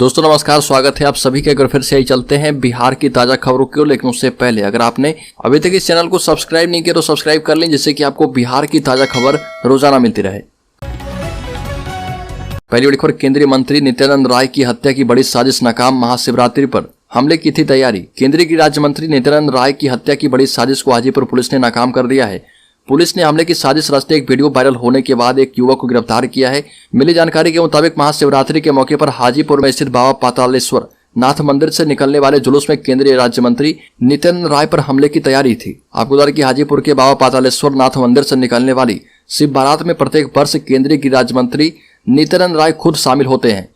दोस्तों नमस्कार, स्वागत है आप सभी के। अगर फिर से ही चलते हैं बिहार की ताजा खबरों की ओर, लेकिन उससे पहले अगर आपने अभी तक इस चैनल को सब्सक्राइब नहीं किया तो सब्सक्राइब कर लें, जिससे कि आपको बिहार की ताजा खबर रोजाना मिलती रहे। पहली बड़ी खबर, केंद्रीय मंत्री नित्यानंद राय की हत्या की बड़ी साजिश नाकाम, महाशिवरात्रि पर हमले की थी तैयारी। केंद्रीय गृह राज्य मंत्री नित्यानंद राय की हत्या की बड़ी साजिश को हाजीपुर पुलिस ने नाकाम कर दिया है। पुलिस ने हमले की साजिश रचते एक वीडियो वायरल होने के बाद एक युवक को गिरफ्तार किया है। मिली जानकारी के मुताबिक महाशिवरात्रि के मौके पर हाजीपुर में स्थित बाबा पातालेश्वर नाथ मंदिर से निकलने वाले जुलूस में केंद्रीय राज्य मंत्री नित्यानंद राय पर हमले की तैयारी थी। आपको बता दें कि हाजीपुर के बाबा पातालेश्वर नाथ मंदिर से निकलने वाली शिव बारात में प्रत्येक वर्ष केंद्रीय गृह राज्य मंत्री नित्यानंद राय खुद शामिल होते हैं।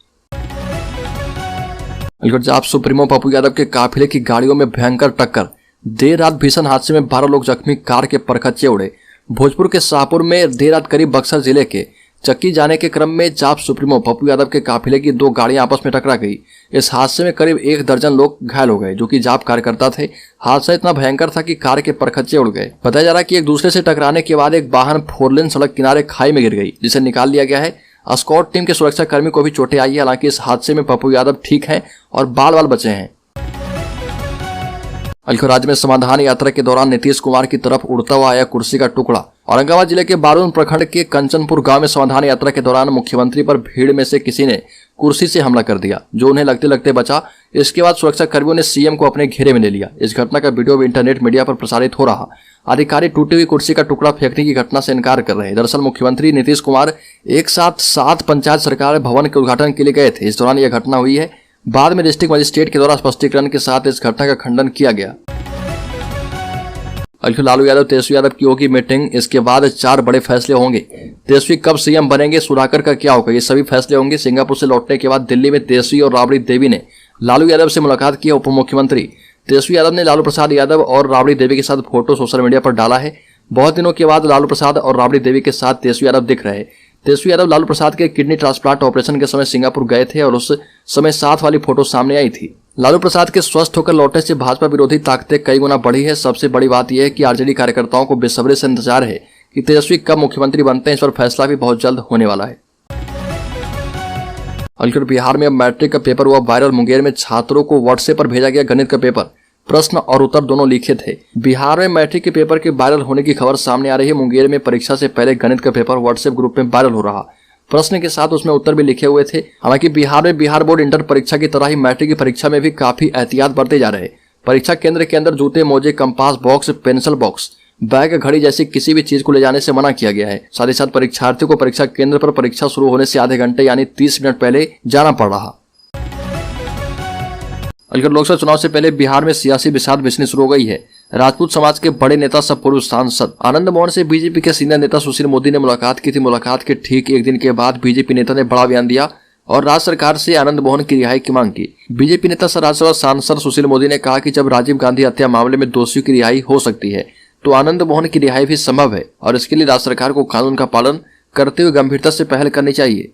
पंजाब सुप्रीमो पप्पू यादव के काफिले की गाड़ियों में भयंकर टक्कर, देर रात भीषण हादसे में 12 लोग जख्मी, कार के परखच्चे उड़े। भोजपुर के शाहपुर में देर रात करीब बक्सर जिले के चक्की जाने के क्रम में जाप सुप्रीमो पप्पू यादव के काफिले की 2 गाड़ियां आपस में टकरा गई। इस हादसे में करीब 1 दर्जन लोग घायल हो गए, जो कि जाप कार्यकर्ता थे। हादसा इतना भयंकर था कि कार के परखच्चे उड़ गए। बताया जा रहा है कि एक दूसरे से टकराने के बाद एक वाहन 4 लेन सड़क किनारे खाई में गिर गई, जिसे निकाल लिया गया है। स्कॉट टीम के सुरक्षा कर्मी को भी चोटें आई है। हालांकि इस हादसे में पप्पू यादव ठीक हैं और बाल बचे हैं। राज्य में समाधान यात्रा के दौरान नीतीश कुमार की तरफ उड़ता हुआ आया कुर्सी का टुकड़ा। औरंगाबाद जिले के बारूद प्रखंड के कंचनपुर गांव में समाधान यात्रा के दौरान मुख्यमंत्री पर भीड़ में से किसी ने कुर्सी से हमला कर दिया, जो उन्हें लगते लगते बचा। इसके बाद सुरक्षा कर्मियों ने सीएम को अपने घेरे में ले लिया। इस घटना का वीडियो भी इंटरनेट मीडिया पर प्रसारित हो रहा। अधिकारी टूटी हुई कुर्सी का टुकड़ा फेंकने की घटना से इनकार कर रहे हैं। दरअसल मुख्यमंत्री नीतीश कुमार एक साथ 7 पंचायत सरकार भवन के उद्घाटन के लिए गए थे। इस दौरान यह घटना हुई है। बाद में डिस्ट्रिक्ट मजिस्ट्रेट के द्वारा स्पष्टीकरण के साथ इस घटना का खंडन किया गया। लालू यादव तेजस्वी यादव की होगी मीटिंग, इसके बाद 4 बड़े फैसले होंगे। तेजस्वी कब सीएम बनेंगे, सुधाकर का क्या होगा, ये सभी फैसले होंगे। सिंगापुर से लौटने के बाद दिल्ली में तेजस्वी और राबड़ी देवी ने लालू यादव से मुलाकात की। उप मुख्यमंत्री तेजस्वी यादव ने लालू प्रसाद यादव और राबड़ी देवी के साथ फोटो सोशल मीडिया पर डाला है। बहुत दिनों के बाद लालू प्रसाद और राबड़ी देवी के साथ तेजस्वी यादव दिख रहे हैं। तेजस्वी यादव लालू प्रसाद के किडनी ट्रांसप्लांट ऑपरेशन के समय सिंगापुर गए थे और उस समय साथ वाली फोटो सामने आई थी। लालू प्रसाद के स्वस्थ होकर लौटने से भाजपा विरोधी ताकतें कई गुना बढ़ी है। सबसे बड़ी बात यह है कि आरजेडी कार्यकर्ताओं को बेसब्री से इंतजार है कि तेजस्वी कब मुख्यमंत्री बनते हैं। इस पर फैसला भी बहुत जल्द होने वाला है। बिहार में अब मैट्रिक का पेपर हुआ वायरल। मुंगेर में छात्रों को व्हाट्सएप पर भेजा गया गणित का पेपर, प्रश्न और उत्तर दोनों लिखे थे। बिहार में मैट्रिक के पेपर के वायरल होने की खबर सामने आ रही है। मुंगेर में परीक्षा से पहले गणित का पेपर व्हाट्सएप ग्रुप में वायरल हो रहा। प्रश्न के साथ उसमें उत्तर भी लिखे हुए थे। हालांकि बिहार में बिहार बोर्ड इंटर परीक्षा की तरह ही मैट्रिक की परीक्षा में भी काफी एहतियात बरते जा रहे। परीक्षा केंद्र के अंदर जूते, मोजे, compass box, pencil box, bag, घड़ी जैसी किसी भी चीज को ले जाने से मना किया गया है। साथ ही साथ परीक्षार्थियों को परीक्षा केंद्र पर परीक्षा शुरू होने से आधे घंटे यानी 30 मिनट पहले जाना पड़ रहा। लोकसभा चुनाव से पहले बिहार में सियासी विषाद बिछनी शुरू हो गई है। राजपूत समाज के बड़े नेता सब पूर्व सांसद आनंद मोहन से बीजेपी के सीनियर नेता सुशील मोदी ने मुलाकात की थी। मुलाकात के ठीक एक दिन के बाद बीजेपी नेता ने बड़ा बयान दिया और राज्य सरकार से आनंद मोहन की रिहाई की मांग की। बीजेपी नेता राज्यसभा सांसद सुशील मोदी ने कहा कि जब राजीव गांधी हत्या मामले में दोषियों की रिहाई हो सकती है तो आनंद मोहन की रिहाई भी संभव है और इसके लिए राज्य सरकार को कानून का पालन करते हुए गंभीरता से पहल करनी चाहिए।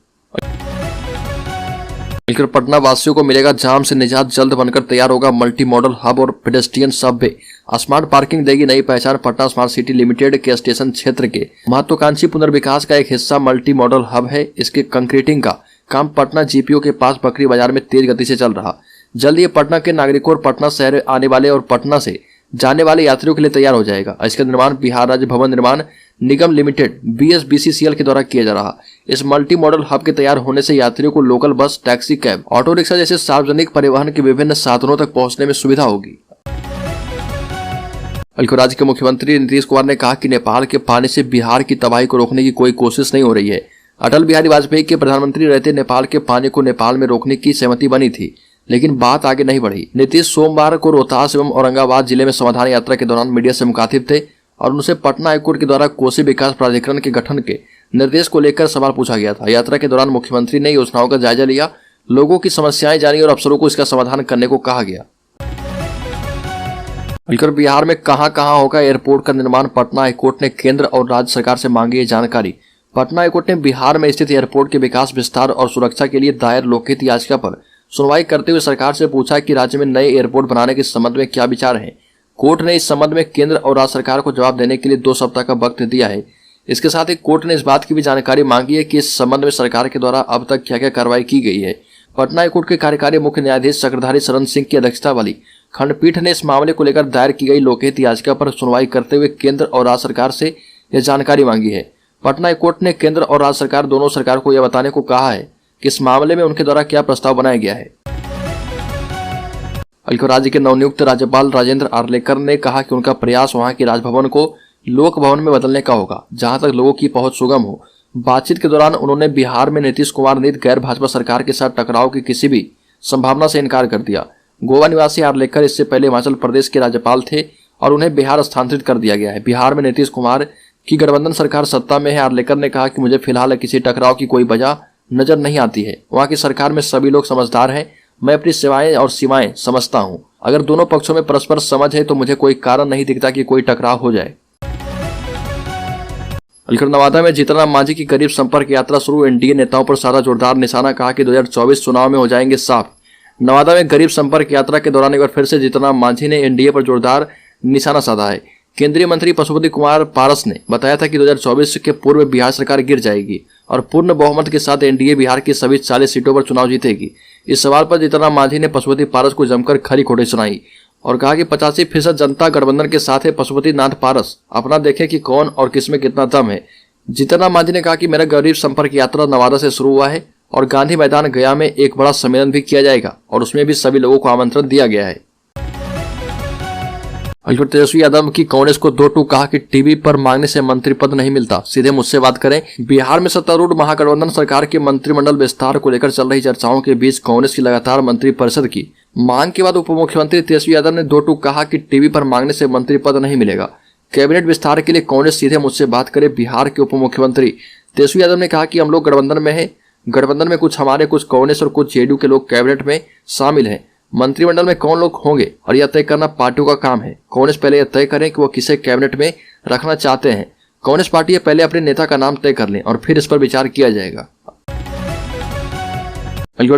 पटना वासियों को मिलेगा जाम से निजात, जल्द बनकर तैयार होगा मल्टी मॉडल हब और पेडेस्ट्रियन सबवे। स्मार्ट पार्किंग देगी नई पहचान। पटना स्मार्ट सिटी लिमिटेड के स्टेशन क्षेत्र के महत्वाकांक्षी पुनर्विकास का एक हिस्सा मल्टी मॉडल हब है। इसके कंक्रीटिंग का काम पटना जीपीओ के पास बकरी बाजार में तेज गति से चल रहा। जल्द ये पटना के नागरिकों और पटना शहर आने वाले और पटना से जाने वाले यात्रियों के लिए तैयार हो जाएगा। इसका निर्माण बिहार राज्य भवन निर्माण निगम लिमिटेड BSBCCL के द्वारा किया जा रहा। इस मल्टी मॉडल हब के तैयार होने से यात्रियों को local bus, taxi, cab, auto rickshaw जैसे सार्वजनिक परिवहन के विभिन्न साधनों तक पहुंचने में सुविधा होगी। राज्य के मुख्यमंत्री नीतीश कुमार ने कहा कि नेपाल के पानी से बिहार की तबाही को रोकने की कोई कोशिश नहीं हो रही है। अटल बिहारी वाजपेयी के प्रधानमंत्री रहते नेपाल के पानी को नेपाल में रोकने की सहमति बनी थी, लेकिन बात आगे नहीं बढ़ी। नीतीश सोमवार को रोहतास एवं औरंगाबाद जिले में समाधान यात्रा के दौरान मीडिया से मुखातिब थे और उनसे पटना हाईकोर्ट के द्वारा कोसी विकास प्राधिकरण के गठन के निर्देश को लेकर सवाल पूछा गया था। यात्रा के दौरान मुख्यमंत्री ने योजनाओं का जायजा लिया, लोगों की समस्याएं जानी और अफसरों को इसका समाधान करने को कहा गया। बिहार में कहां होगा एयरपोर्ट का निर्माण, पटना हाईकोर्ट ने केंद्र और राज्य सरकार से मांगी है जानकारी। पटना हाईकोर्ट ने बिहार में स्थित एयरपोर्ट के विकास, विस्तार और सुरक्षा के लिए दायर लोकहित याचिका पर सुनवाई करते हुए सरकार से पूछा कि राज्य में नए एयरपोर्ट बनाने के संबंध में क्या विचार है। कोर्ट ने इस संबंध में केंद्र और राज्य सरकार को जवाब देने के लिए 2 सप्ताह का वक्त दिया है। इसके साथ ही कोर्ट ने इस बात की भी जानकारी मांगी है कि इस संबंध में सरकार के द्वारा अब तक क्या क्या कार्रवाई की गई है। पटना हाईकोर्ट के कार्यकारी मुख्य न्यायाधीश चक्रधारी शरण सिंह की अध्यक्षता वाली खंडपीठ ने इस मामले को लेकर दायर की गई लोकहित याचिका पर सुनवाई करते हुए केंद्र और राज्य सरकार से यह जानकारी मांगी है। पटना हाईकोर्ट ने केंद्र और राज्य सरकार दोनों सरकार को यह बताने को कहा है कि इस मामले में उनके द्वारा क्या प्रस्ताव बनाया गया है। राज्य के नवनियुक्त राज्यपाल राजेंद्र आर्लेकर ने कहा कि उनका प्रयास वहां के राजभवन को लोक भवन में बदलने का होगा, जहां तक लोगों की पहुंच सुगम हो। बातचीत के दौरान उन्होंने बिहार में नीतीश कुमार नीति गैर भाजपा सरकार के साथ टकराव की किसी भी संभावना से इनकार कर दिया। गोवा निवासी आर्लेकर इससे पहले हिमाचल प्रदेश के राज्यपाल थे और उन्हें बिहार स्थानांतरित कर दिया गया है। बिहार में नीतीश कुमार की गठबंधन सरकार सत्ता में है। आर्लेकर ने कहा कि मुझे फिलहाल किसी टकराव की कोई वजह नजर नहीं आती है। वहां की सरकार में सभी लोग समझदार हैं। मैं अपनी सेवाएं और सीमाएं समझता हूं। अगर दोनों पक्षों में परस्पर समझ है तो मुझे कोई कारण नहीं दिखता कि कोई टकराव हो जाए। नवादा में जीतन राम मांझी की गरीब संपर्क यात्रा शुरू। एनडीए नेताओं पर साधा जोरदार निशाना, कहा कि 2024 चुनाव में हो जाएंगे साफ। नवादा में गरीब संपर्क यात्रा के दौरान एक बार फिर से जीतन राम मांझी ने एनडीए पर जोरदार निशाना साधा है। केंद्रीय मंत्री पशुपति कुमार पारस ने बताया था कि 2024 के पूर्व बिहार सरकार गिर जाएगी और पूर्ण बहुमत के साथ एनडीए बिहार की सभी 40 सीटों पर चुनाव जीतेगी। इस सवाल पर जीतन राम मांझी ने पशुपति पारस को जमकर खरी खोटी सुनाई और कहा कि 85% जनता गठबंधन के साथ है। पशुपति नाथ पारस अपना देखें कि कौन और किसमें कितना दम है। जीतन राम मांझी ने कहा कि मेरा गरीब संपर्क यात्रा नवादा से शुरू हुआ है और गांधी मैदान गया में एक बड़ा सम्मेलन भी किया जाएगा और उसमें भी सभी लोगों को आमंत्रण दिया गया है। तेजस्वी यादव की कांग्रेस को 2-2 कहा कि टीवी पर मांगने से मंत्री पद नहीं मिलता, सीधे मुझसे बात करें। बिहार में सत्तारूढ़ महागठबंधन सरकार के मंत्रिमंडल विस्तार को लेकर चल रही चर्चाओं के बीच कांग्रेस की लगातार मंत्रिपरिषद की मांग के बाद उप मुख्यमंत्री तेजस्वी यादव ने 2-2 कहा कि टीवी पर मांगने से मंत्री पद नहीं मिलेगा। कैबिनेट विस्तार के लिए कांग्रेस सीधे मुझसे बात करे। बिहार के उप मुख्यमंत्री तेजस्वी यादव ने कहा कि हम लोग गठबंधन में है। गठबंधन में कुछ हमारे, कुछ कांग्रेस और कुछ जेडीयू के लोग कैबिनेट में शामिल हैं। मंत्रिमंडल में कौन लोग होंगे और यह तय करना पार्टियों का काम है। कांग्रेस पहले यह तय करें कि वो किसे कैबिनेट में रखना चाहते हैं। कांग्रेस पार्टी पहले अपने नेता का नाम तय कर लें और फिर इस पर विचार किया जाएगा।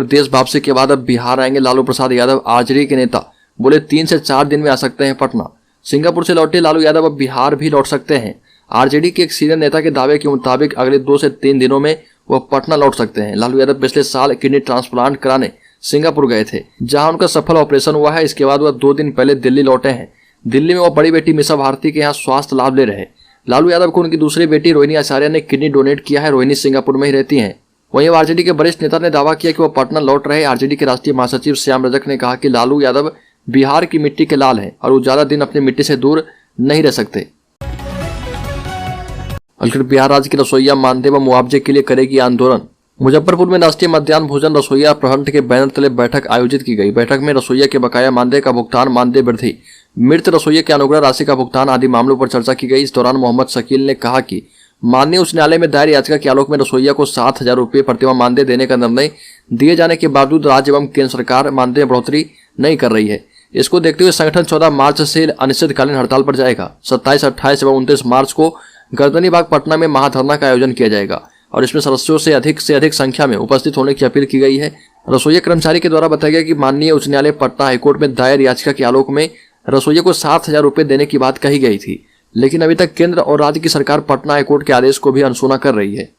देश वापसी के बाद अब बिहार आएंगे लालू प्रसाद यादव। आरजेडी के नेता बोले 3 से 4 दिन में आ सकते हैं पटना। सिंगापुर से लौटे लालू यादव अब बिहार भी लौट सकते हैं। आरजेडी के एक सीनियर नेता के दावे के मुताबिक अगले 2 से 3 दिनों में वह पटना लौट सकते हैं। लालू यादव पिछले साल किडनी ट्रांसप्लांट कराने सिंगापुर गए थे, जहां उनका सफल ऑपरेशन हुआ है। इसके बाद वह 2 दिन पहले दिल्ली लौटे हैं। दिल्ली में वह बड़ी बेटी मिसा भारती के यहाँ स्वास्थ्य लाभ ले रहे हैं। लालू यादव को उनकी दूसरी बेटी रोहिणी आचार्य ने किडनी डोनेट किया है। रोहिणी सिंगापुर में ही रहती हैं। वहीं आरजेडी के वरिष्ठ नेता ने दावा किया कि वह पटना लौट रहे। आरजेडी के राष्ट्रीय महासचिव श्याम रजक ने कहा कि लालू यादव बिहार की मिट्टी के लाल हैं और वो ज्यादा दिन अपनी मिट्टी से दूर नहीं रह सकते। बिहार राज्य की रसोइया मानदेय व मुआवजे के लिए करेगी आंदोलन। मुजफ्फरपुर में राष्ट्रीय मध्याह्न भोजन रसोइया प्रखंड के बैनर तले बैठक आयोजित की गई। बैठक में रसोइया के बकाया मानदेय का भुगतान, मानदेय वृद्धि, मृत रसोइया के अनुग्रह राशि का भुगतान आदि मामलों पर चर्चा की गई। इस दौरान मोहम्मद शकील ने कहा कि माननीय उच्च न्यायालय में दायर याचिका के आलोक में रसोइया को 7,000 रुपये प्रतिमाह मानदेय देने का निर्णय दिए जाने के बावजूद राज्य एवं केंद्र सरकार मानदेय बढ़ोतरी नहीं कर रही है। इसको देखते हुए संगठन 14 मार्च से अनिश्चितकालीन हड़ताल पर जाएगा। 27, 28 एवं 29 मार्च को गर्दनी बाग पटना में महाधरना का आयोजन किया जाएगा और इसमें सदस्यों से अधिक संख्या में उपस्थित होने की अपील की गई है। रसोइया कर्मचारी के द्वारा बताया गया कि माननीय उच्च न्यायालय पटना हाईकोर्ट में दायर याचिका के आलोक में रसोइया को 7,000 रुपये देने की बात कही गई थी, लेकिन अभी तक केंद्र और राज्य की सरकार पटना हाईकोर्ट के आदेश को भी अनसुना कर रही है।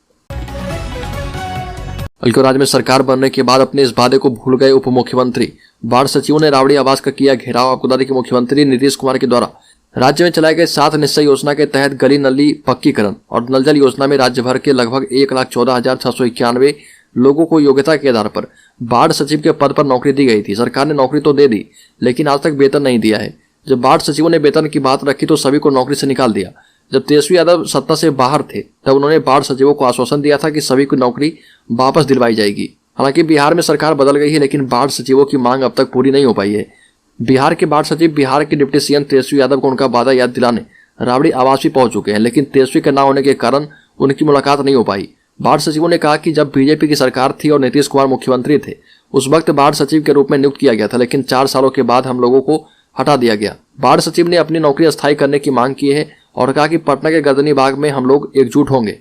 राज्य में सरकार बनने के बाद अपने इस वादे को भूल गए उप मुख्यमंत्री। बाढ़ सचिवों ने राबड़ी आवास का किया घेराव। आपको बता दें कि मुख्यमंत्री नीतीश कुमार के द्वारा राज्य में चलाए गए 7 निश्चय योजना के तहत गली नली पक्कीकरण और नल जल योजना में राज्य भर के लगभग 1,14,691 लोगों को योग्यता के आधार पर बाढ़ सचिव के पद पर नौकरी दी गई थी। सरकार ने नौकरी तो दे दी, लेकिन आज तक वेतन नहीं दिया है। जब बाढ़ सचिवों ने वेतन की बात रखी तो सभी को नौकरी से निकाल दिया। जब तेजस्वी यादव सत्ता से बाहर थे तब उन्होंने बाढ़ सचिवों को आश्वासन दिया था कि सभी को नौकरी वापस दिलवाई जाएगी। हालांकि बिहार में सरकार बदल गई है, लेकिन बाढ़ सचिवों की मांग अब तक पूरी नहीं हो पाई है। बिहार के बाढ़ सचिव बिहार के डिप्टी सीएम तेजस्वी यादव को उनका वादा याद दिलाने राबड़ी आवास भी पहुंच चुके हैं, लेकिन तेजस्वी का न होने के कारण उनकी मुलाकात नहीं हो पाई। बाढ़ सचिवों ने कहा कि जब बीजेपी की सरकार थी और नीतीश कुमार मुख्यमंत्री थे उस वक्त बाढ़ सचिव के रूप में नियुक्त किया गया था, लेकिन 4 सालों के बाद हम लोगों को हटा दिया गया। बाढ़ सचिव ने अपनी नौकरी अस्थायी करने की मांग की है और कहा कि पटना के गर्दनी बाग में हम लोग एकजुट होंगे।